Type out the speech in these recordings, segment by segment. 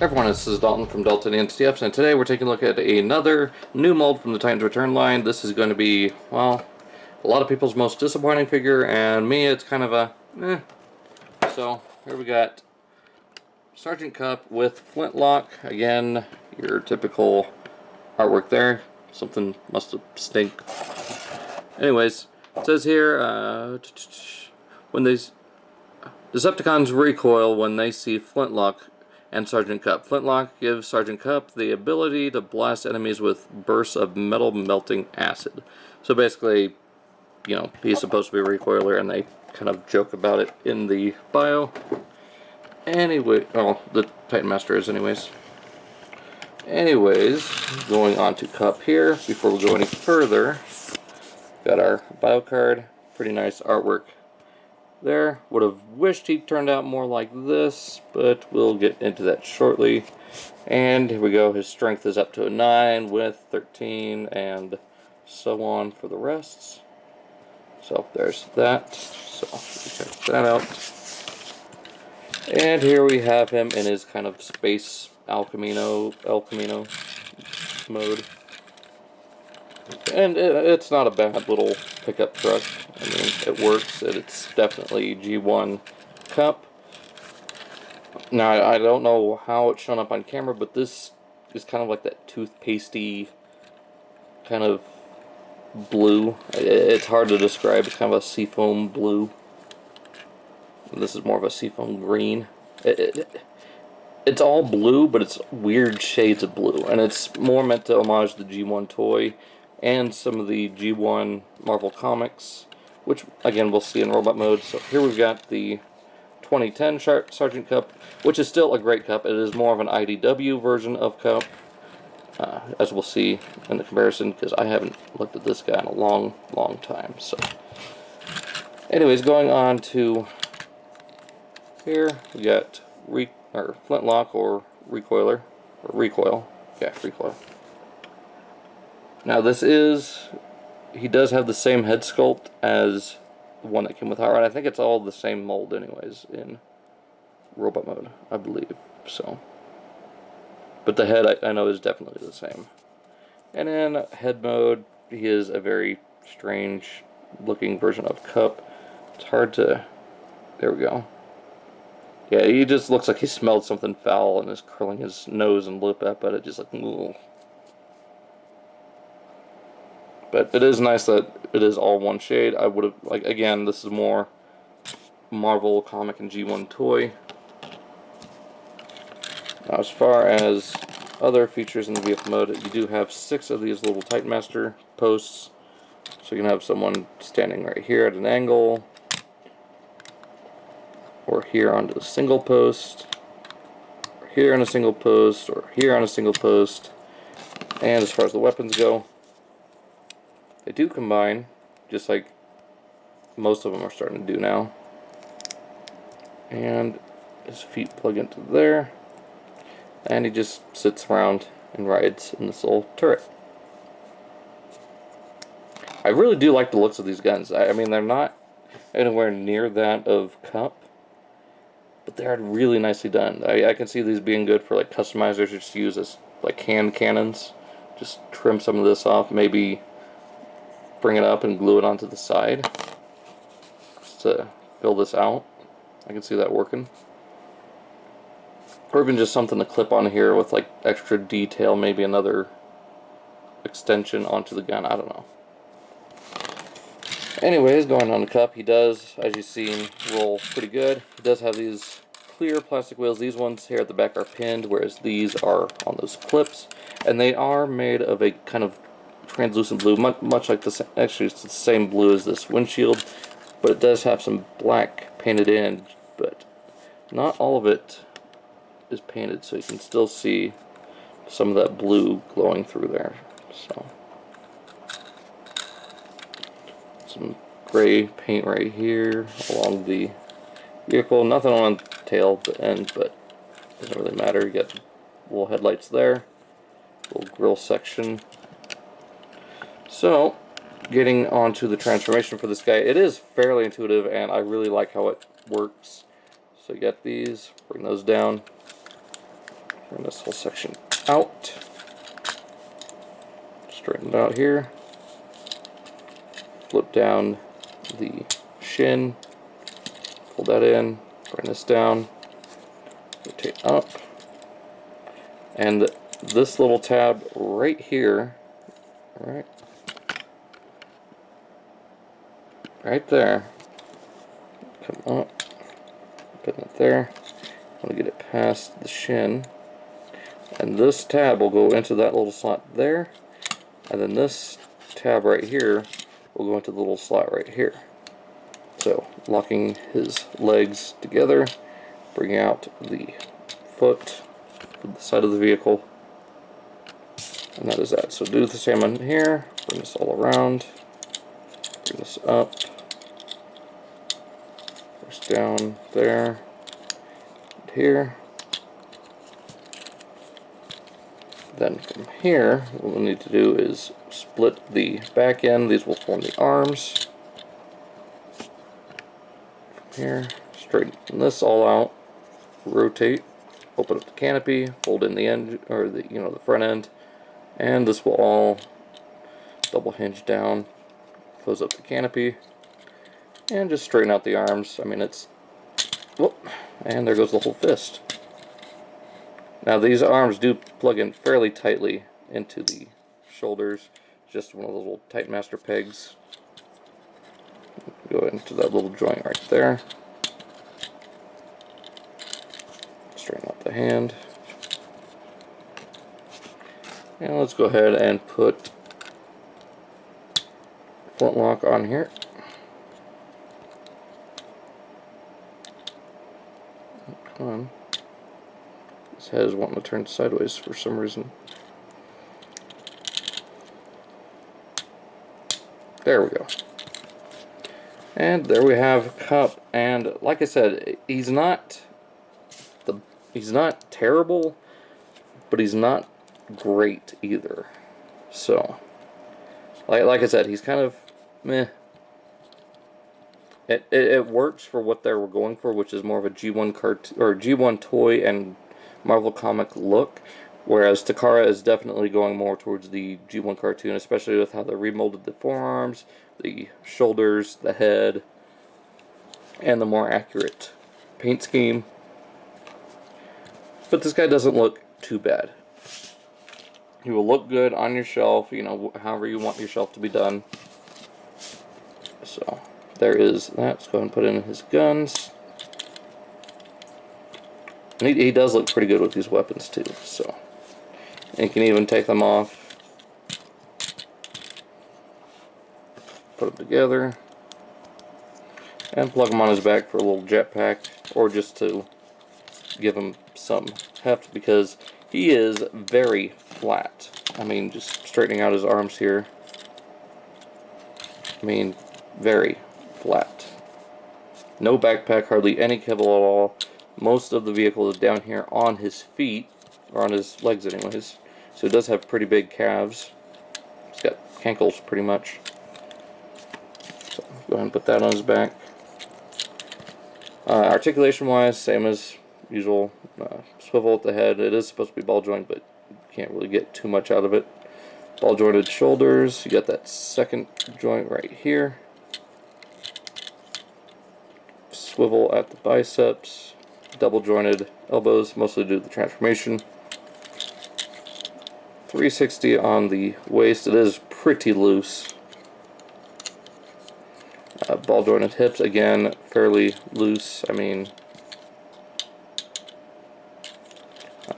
Everyone, this is Dalton from Dalton NTFs, and today we're taking a look at another new mold from the Titans Return line. This is going to be, well, a lot of people's most disappointing figure, and me, it's kind of a, So, here we got Sergeant Kup with Flintlock. Again, your typical artwork there. Something must have stink. Anyways, it says here, when these Decepticons recoil when they see Flintlock and Sergeant Kup. Flintlock gives Sergeant Kup the ability to blast enemies with bursts of metal melting acid. So basically, you know, he's supposed to be a recoiler, and they kind of joke about it in the bio. Anyway, oh, the Titan Master is anyways. Anyways, going on to Kup here, before we go any further, got our bio card. Pretty nice artwork there. Would have wished he turned out more like this, but we'll get into that shortly. And here we go, his strength is up to a 9 with 13 and so on for the rest. So there's that. So check that out. And here we have him in his kind of space El Camino mode. And it's not a bad little pickup truck. I mean, it works. It's definitely G1 Kup. Now, I don't know how it's shown up on camera, but this is kind of like that toothpastey kind of blue. It's hard to describe. It's kind of a seafoam blue. This is more of a seafoam green. It's all blue, but it's weird shades of blue. And it's more meant to homage the G1 toy and some of the G1 Marvel Comics, which again we'll see in robot mode. So here we've got the 2010 Sergeant Kup, which is still a great Kup. It is more of an IDW version of Kup, as we'll see in the comparison, because I haven't looked at this guy in a long time. So anyways, going on to here, we got Flintlock or Recoiler, or Recoil. Yeah, Recoil. Now this is, he does have the same head sculpt as the one that came with Hot Rod. I think it's all the same mold anyways in robot mode, I believe, so. But the head I know is definitely the same. And in head mode, he is a very strange looking version of Kup. It's hard to, there we go. Yeah, he just looks like he smelled something foul and is curling his nose and lip up at it, just like, ugh. But it is nice that it is all one shade. I would have, like, again, this is more Marvel comic and G1 toy. Now, as far as other features in the vehicle mode, you do have 6 of these little Titan Master posts. So you can have someone standing right here at an angle, or here onto the single post, or here on a single post, or here on a single post. And as far as the weapons go, they do combine, just like most of them are starting to do now. And his feet plug into there, and he just sits around and rides in this little turret. I really do like the looks of these guns. I mean, they're not anywhere near that of Kup, but they're really nicely done. I can see these being good for like customizers, just use as like hand cannons. Just trim some of this off, maybe bring it up and glue it onto the side just to fill this out. I can see that working. Or even just something to clip on here with like extra detail, maybe another extension onto the gun, I don't know. Anyways, going on the Kup, he does, as you've seen, roll pretty good. He does have these clear plastic wheels. These ones here at the back are pinned, whereas these are on those clips. And they are made of a kind of translucent blue, much like this. Actually, it's the same blue as this windshield, but it does have some black painted in, but not all of it is painted, so you can still see some of that blue glowing through there. So some gray paint right here along the vehicle. Nothing on the tail, the end, but it doesn't really matter. You got little headlights there, little grill section. So, getting onto the transformation for this guy, it is fairly intuitive, and I really like how it works. So you got these, bring those down. Bring this whole section out. Straighten it out here. Flip down the shin. Pull that in. Bring this down. Rotate up. And this little tab right here, right there, come up, put it there. I want to get it past the shin, and this tab will go into that little slot there, and then this tab right here will go into the little slot right here. So locking his legs together, bring out the foot to the side of the vehicle, and that is that. So do the same on here, bring this all around, bring this up, push down there, and here. Then from here, what we'll need to do is split the back end. These will form the arms. From here, straighten this all out, rotate, open up the canopy, fold in the end, or the the front end, and this will all double hinge down, close up the canopy, and just straighten out the arms. I mean, it's, whoop, and there goes the whole fist. Now these arms do plug in fairly tightly into the shoulders, just one of those little tight master pegs. Go into that little joint right there. Straighten out the hand. And let's go ahead and put Flintlock on here. Come on. His head is wanting to turn sideways for some reason. There we go. And there we have Kup. And like I said, he's not terrible, but he's not great either. So, like I said, he's kind of meh. It works for what they were going for, which is more of a G1 cartoon or G1 toy and Marvel comic look, whereas Takara is definitely going more towards the G1 cartoon, especially with how they remolded the forearms, the shoulders, the head, and the more accurate paint scheme. But this guy doesn't look too bad. He will look good on your shelf, however you want your shelf to be done. So, there is that. Let's go ahead and put in his guns. And he does look pretty good with these weapons too, so. And you can even take them off, put them together, and plug them on his back for a little jetpack, or just to give him some heft, because he is very flat. I mean, just straightening out his arms here. I mean, very flat. No backpack, hardly any kibble at all. Most of the vehicle is down here on his feet, or on his legs anyways. So he does have pretty big calves. He's got cankles pretty much. So go ahead and put that on his back. Articulation wise, same as usual. Swivel at the head. It is supposed to be ball joint, but you can't really get too much out of it. Ball jointed shoulders. You got that second joint right here. Swivel at the biceps. Double jointed elbows, mostly due to the transformation. 360 on the waist. It is pretty loose. Ball jointed hips, again, fairly loose. I mean,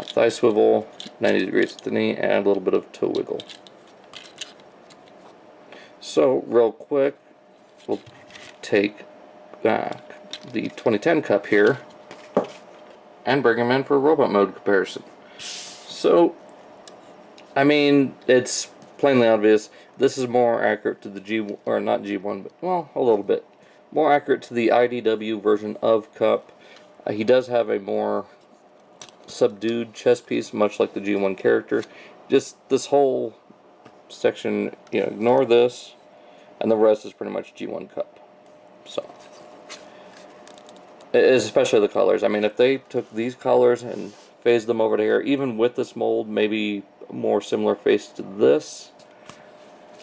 thigh swivel, 90 degrees at the knee, and a little bit of toe wiggle. So, real quick, we'll take back the 2010 Kup here and bring him in for a robot mode comparison. So, I mean, it's plainly obvious. This is more accurate to the not G1, but, well, a little bit. More accurate to the IDW version of Kup. He does have a more subdued chest piece, much like the G1 character. Just this whole section, ignore this, and the rest is pretty much G1 Kup. So, especially the colors. I mean, if they took these colors and phase them over to here, even with this mold, maybe a more similar face to this,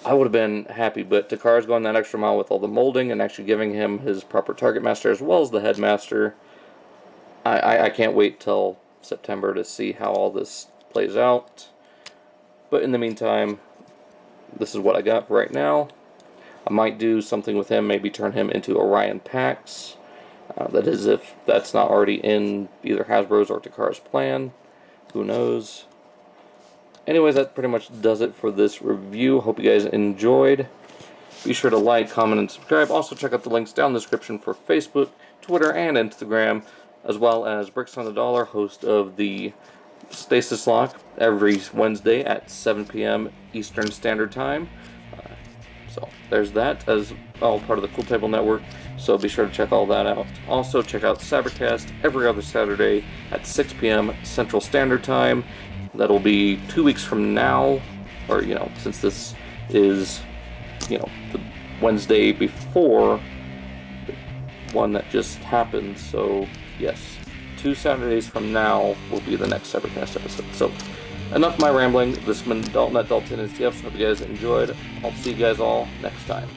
I would have been happy. But Takara's going that extra mile with all the molding and actually giving him his proper target master as well as the headmaster. I can't wait till September to see how all this plays out. But in the meantime, this is what I got right now. I might do something with him, maybe turn him into Orion Pax. That is, if that's not already in either Hasbro's or Takara's plan. Who knows? Anyways, that pretty much does it for this review. Hope you guys enjoyed. Be sure to like, comment, and subscribe. Also, check out the links down in the description for Facebook, Twitter, and Instagram, as well as Bricks on the Dollar, host of the Stasis Lock, every Wednesday at 7 p.m. Eastern Standard Time. So there's that, as all part of the Cool Table Network, so be sure to check all that out. Also, check out Cybercast every other Saturday at 6 p.m. Central Standard Time. That'll be 2 weeks from now, or, since this is, the Wednesday before the one that just happened. So, yes, 2 Saturdays from now will be the next Cybercast episode. So, enough of my rambling. This has been Dalton at Dalton and TF. Hope you guys enjoyed. I'll see you guys all next time.